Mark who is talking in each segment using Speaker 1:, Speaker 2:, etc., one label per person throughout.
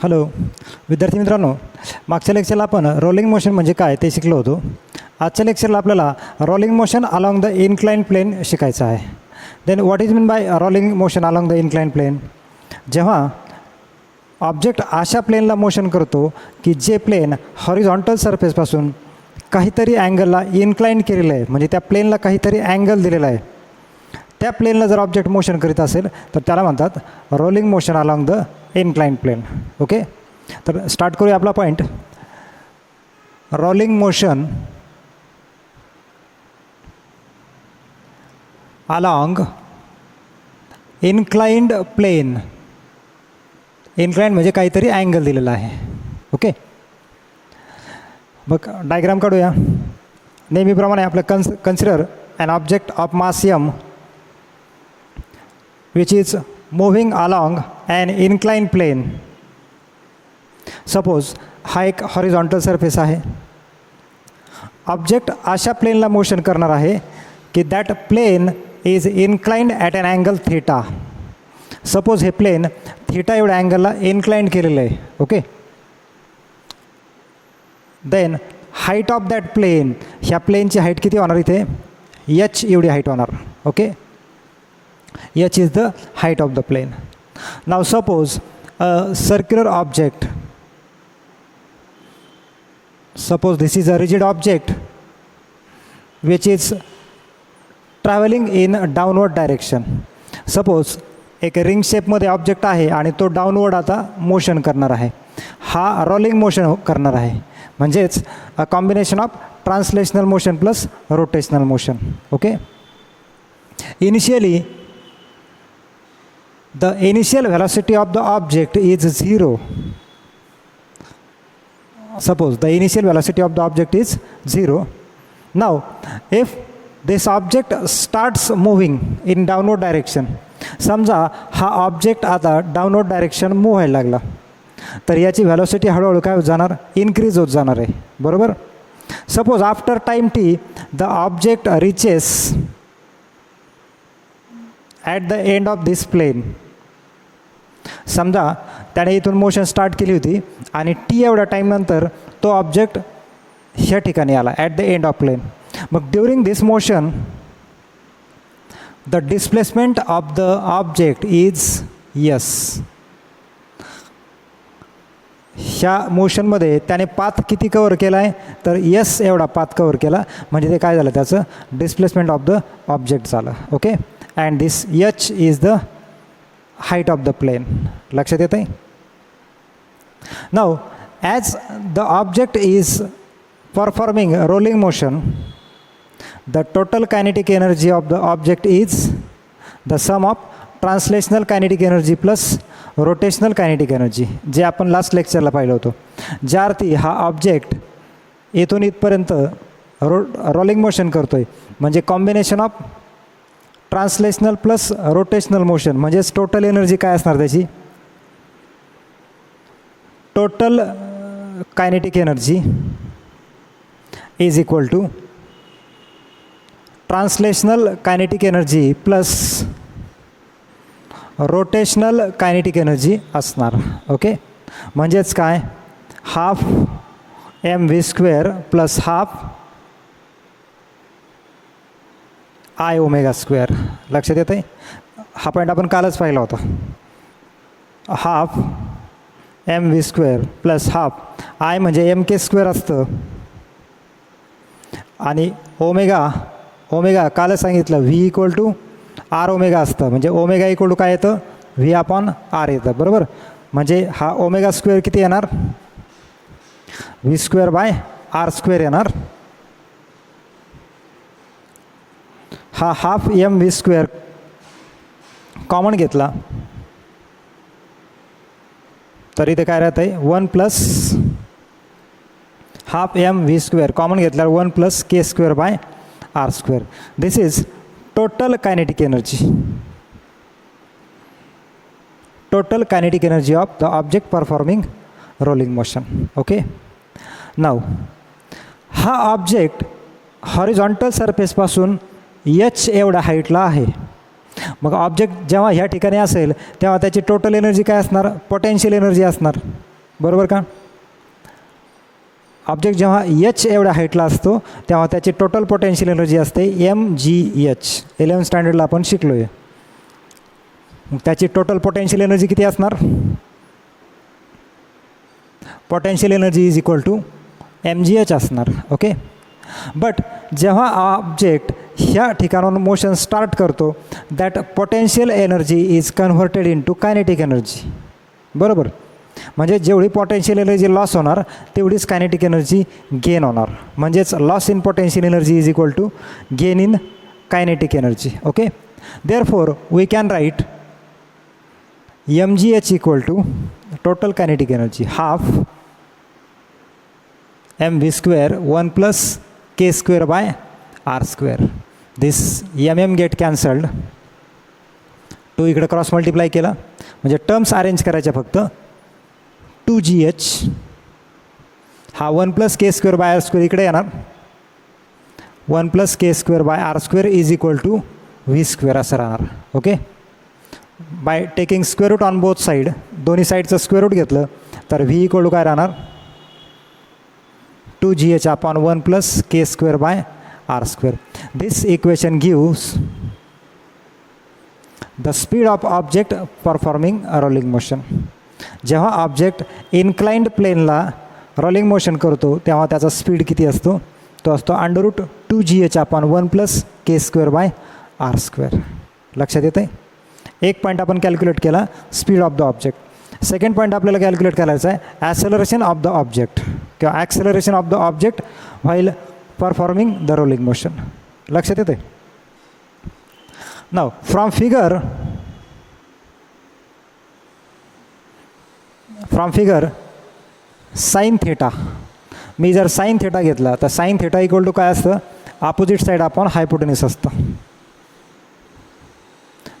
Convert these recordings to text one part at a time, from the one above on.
Speaker 1: Hello विद्यार्थी मित्रांनो, मागच्या लेक्चरला आपण रोलिंग मोशन म्हणजे काय ते शिकलो होतो. आजच्या लेक्चरला आपल्याला rolling motion along the inclined plane शिकायचं आहे. Then what is mean by rolling motion along the inclined plane? जेव्हा ऑब्जेक्ट अशा प्लेनला मोशन करतो की जे प्लेन हॉरिझॉन्टल सरफेसपासून काहीतरी अँगलला इन्क्लाइंड केलेलं आहे, म्हणजे त्या प्लेनला काहीतरी अँगल दिलेला आहे, त्या प्लेनला जर ऑब्जेक्ट मोशन करीत असेल तर त्याला म्हणतात rolling motion along the inclined plane. Okay, तर स्टार्ट करूया आपला point. Rolling motion along inclined plane. Inclined म्हणजे काहीतरी अँगल दिलेला आहे. ओके, मग डायग्राम काढूया. नेहमीप्रमाणे आपलं consider an object of mass m which is moving along an inclined plane. Suppose हा एक हॉरिझॉन्टल सरफेस आहे. ऑब्जेक्ट अशा प्लेनला मोशन करणार आहे की that plane is inclined at an angle theta. Suppose हे प्लेन थीटा एवढ्या अँगलला इन्क्लाइंड केलेलं आहे. Okay, then height of that plane, ह्या प्लेनची हाईट किती होणार इथे? h एवढी हाईट होणार. Okay, h is the height of the plane. Now suppose a circular object, suppose this is a rigid object which is traveling in a downward direction. Suppose एक ring शेपमध्ये object आहे आणि तो downward आता motion करणार आहे. हा rolling motion करणार आहे, म्हणजेच a combination of translational motion plus rotational motion. Okay, initially the initial velocity of the object is 0. Suppose the initial velocity of the object is 0. Now if this object starts moving in downward direction, समजा हा object आता downward direction move व्हायला लागला, तर याची velocity हळूहळू काय होत जाणार? इन्क्रीज होत जाणार आहे. बरोबर. Suppose after time T the object reaches at the end of this plane. समजा त्याने इथून मोशन स्टार्ट केली होती आणि टी एवढ्या टाईमनंतर तो ऑब्जेक्ट ह्या ठिकाणी आला at the end of plane. मग during this motion the displacement of the object is s. ह्या मोशनमध्ये त्याने पाथ किती कवर केला आहे? तर यस एवढा पाथ कवर केला, म्हणजे ते काय झालं? त्याचं डिस्प्लेसमेंट ऑफ द ऑब्जेक्ट झालं. Okay, and this H is the height of the plane. लक्षात येत आहे? Now as the object is performing rolling motion, the total kinetic energy of the object is the sum of translational kinetic energy plus rotational kinetic energy, जे आपण last लेक्चरला पाहिलं होतं. ज्या अर्थी हा ऑब्जेक्ट इथून इथपर्यंत रोलिंग मोशन करतो आहे, म्हणजे combination of translational plus rotational motion, म्हणजेच टोटल एनर्जी काय असणार त्याची? Total kinetic energy is equal to translational kinetic energy plus rotational kinetic energy असणार. ओके, म्हणजेच काय? Half mv² plus half I omega square. लक्षात येतं आहे? हा पॉईंट आपण कालच पाहिला होता. Half mv² plus half I म्हणजे mk² असतं, आणि ओमेगा कालच सांगितलं V equal to R omega असतं, म्हणजे ओमेगा इक्वल टू काय येतं? व्ही अपॉन आर येतं. बरोबर. म्हणजे हा ओमेगा² किती येणार? v² बाय r² येणार. हा हाफ mv² कॉमन घेतला तर इथे काय राहतं आहे? 1 प्लस हाफ mv² कॉमन घेतल्यावर 1 plus k² by r². This is total kinetic energy. Total kinetic energy of the object performing rolling motion. Okay, now हा ऑब्जेक्ट हॉरिझॉन्टल सरफेसपासून एच एवढ्या हाईटला आहे. मग ऑब्जेक्ट जेव्हा ह्या ठिकाणी असेल तेव्हा त्याची टोटल एनर्जी काय असणार? पोटेन्शियल एनर्जी असणार. बरोबर का? ऑब्जेक्ट जेव्हा एच एवढ्या हाईटला असतो तेव्हा त्याची टोटल पोटेन्शियल एनर्जी असते mgh. 11th स्टँडर्डला आपण शिकलो आहे. त्याची टोटल पोटेन्शियल एनर्जी किती असणार? Potential energy is equal to mgh असणार. ओके. बट जेव्हा ऑब्जेक्ट ह्या ठिकाणाहून मोशन स्टार्ट करतो that potential energy is converted into kinetic energy. बरोबर. म्हणजे जेवढी पोटेन्शियल एनर्जी लॉस होणार तेवढीच कायनेटिक एनर्जी गेन होणार. म्हणजेच loss in potential energy is equal to gain in kinetic energy. Okay. Therefore we can write mgh equal to total kinetic energy half mv square 1 plus k square by r square. This mm get cancelled. 2 इकडे cross multiply केला म्हणजे terms arrange करायच्या फक्त. 2gh हा 1 plus k square by r square इकडे येणार. 1 plus k square by r square is equal to v square असं राहणार. Okay. By taking square root on both side, दोन्ही साईडचं स्क्वेअर रूट घेतलं तर v इक्वल टू काय राहणार? 2gh upon 1 plus k square by r square. This equation gives the speed of object performing rolling motion. जेव्हा object inclined प्लेनला rolling motion करतो तेव्हा त्याचा स्पीड किती असतो? तो असतो √2gh upon 1 plus k square by r square. लक्षात येतं आहे? एक पॉईंट आपण कॅल्क्युलेट केला speed of the object. Second point आपल्याला कॅल्क्युलेट करायचा आहे ॲक्सेलरेशन ऑफ द ऑब्जेक्ट किंवा acceleration of the object while performing the rolling motion. लक्षात येतं आहे? नाव फ्रॉम फिगर साइन थेटा. मी जर साइन थेटा घेतला तर साइन थेटा इक्वल टू काय असतं? अपोजिट साईड अपॉन हायपोटेन्यूस असतं.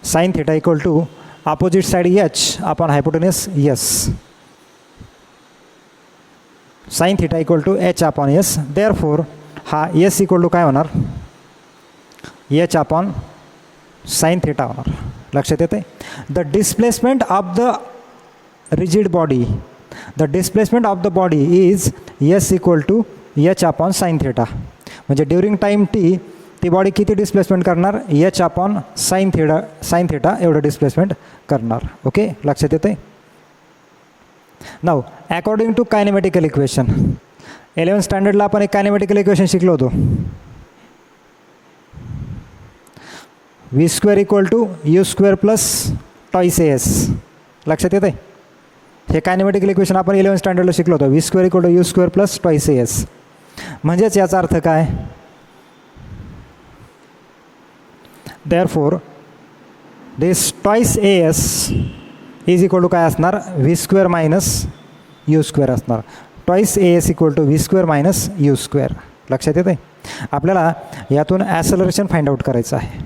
Speaker 1: Sine theta equal to opposite side h upon hypotenuse s. Sine theta equal to h upon s. Therefore हा s equal to काय होणार? h upon sine theta होणार. लक्षात येते? The displacement of the rigid body, the displacement of the body is s equal to h upon sine theta. म्हणजे during time t ती body किती displacement करणार? h upon sine theta एवढं displacement करणार. Okay. लक्षात येते? Now according to kinematical equation. 11th स्टँडर्डला आपण एक कायनेमॅटिकल इक्वेशन शिकलो होतो. v square equal to u square plus twice as. लक्षात येते? हे कायनेमॅटिकल इक्वेशन आपण 11th स्टँडर्डला शिकलो होतो. v square equal to u square plus twice as. म्हणजेच याचा अर्थ काय? Therefore this twice as is equal to काय असणार? v square minus u square असणार. Twice as equal to v square minus u square. लक्षात येते? आपल्याला यातून ॲक्सेलरेशन फाइंड आउट करायचं आहे.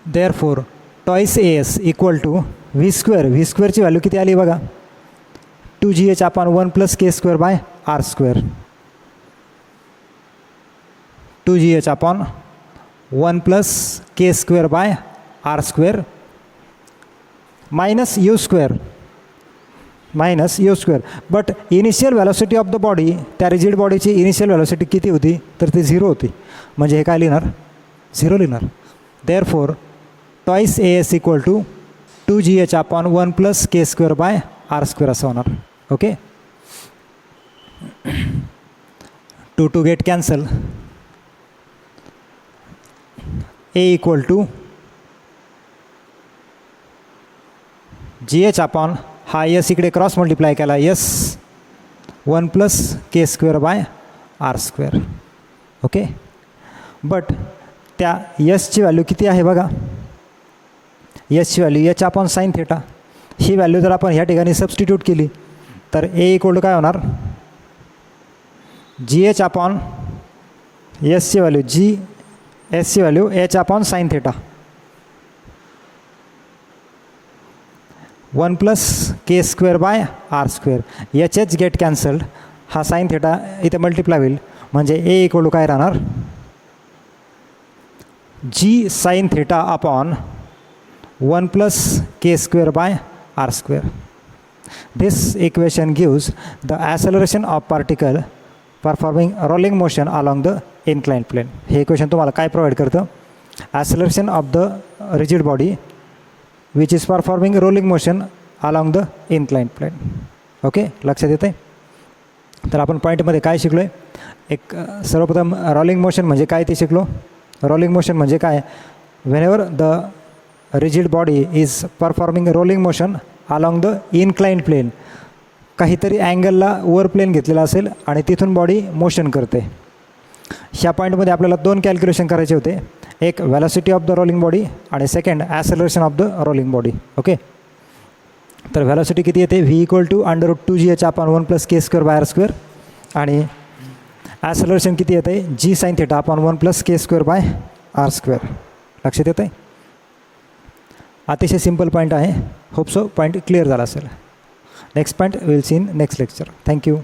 Speaker 1: Therefore twice as equal to v square. v स्क्वेअरची व्हॅल्यू किती आली बघा? 2gh upon 1 plus k square by r square. 2gh upon 1 plus k square by r square minus u square but initial velocity of the body, त्या rigid बॉडीची initial velocity किती होती? तर ती 0 होती. म्हणजे हे काय लिहिणार? 0 लिहिणार. Therefore twice as equal to 2gh upon 1 plus k square by r square असं होणार. Okay. 2 get cancel. a equal to gh upon हा s इकडे क्रॉस मल्टिप्लाय केला s 1 plus k square by r square. Okay. But त्या यसची value किती आहे बघा? यसची value h upon sine theta. ही व्हॅल्यू जर आपण ह्या ठिकाणी सबस्टिट्यूट केली तर a इक्वल टू काय होणार? gh अपॉन यसची व्हॅल्यू एसची value h upon sine theta 1 plus k square by r square. h get cancelled. हा साइन थेटा इथे मल्टिप्लाय होईल म्हणजे a इक्वल टू काय राहणार? g sine theta upon 1 plus k square by r square. This equation gives the acceleration of particle performing rolling motion along the inclined plane. हे equation तुम्हाला काय provide करतं? Acceleration of the rigid body which is performing rolling motion along the inclined plane. Okay, लक्षात येतं आहे? तर आपण पॉईंटमध्ये काय शिकलो आहे? एक सर्वप्रथम रोलिंग मोशन म्हणजे काय ते शिकलो. रोलिंग मोशन म्हणजे काय? Whenever the rigid body is performing rolling motion along the inclined plane, काहीतरी अँगलला वर प्लेन घेतलेला असेल आणि तिथून बॉडी मोशन करते. ह्या पॉईंटमध्ये आपल्याला 2 कॅल्क्युलेशन करायचे होते. एक velocity of the rolling body आणि second acceleration of the rolling body. Okay, तर व्हॅलॉसिटी किती येते? V = √2gh/1 + k²/r². आणि ॲसेलरेशन किती येतं आहे? g sin θ/1 + k²/r². लक्षात येतं आहे? अतिशय सिंपल पॉईंट आहे. होप सो पॉईंट क्लिअर झाला असेल. Next point will see in next lecture. Thank you.